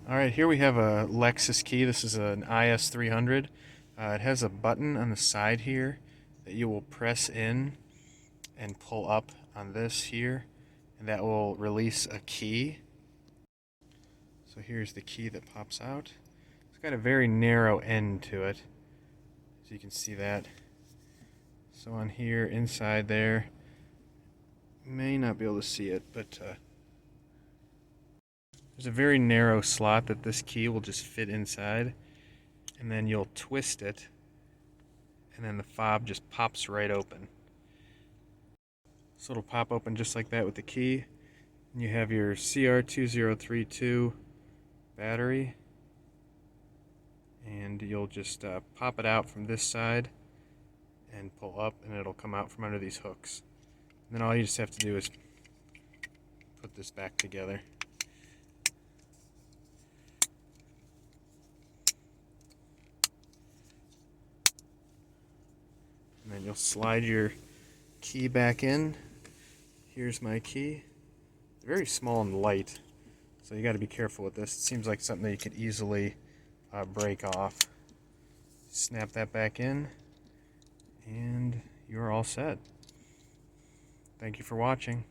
Alright, here we have a Lexus key. This is an IS300. It has a button on the side here that you will press in and pull up on this here, and that will release a key. So here's the key that pops out. It's got a very narrow end to it, so you can see that. So on here, inside there, you may not be able to see it, but there's a very narrow slot that this key will just fit inside, and then you'll twist it, and then the fob just pops right open. So it'll pop open just like that with the key, and you have your CR2032 battery, and you'll just pop it out from this side and pull up, and it'll come out from under these hooks. And then all you just have to do is put this back together. And then you'll slide your key back in. Here's my key. It's very small and light, so you got to be careful with this. It seems like something that you could easily break off. Snap that back in, and you're all set. Thank you for watching.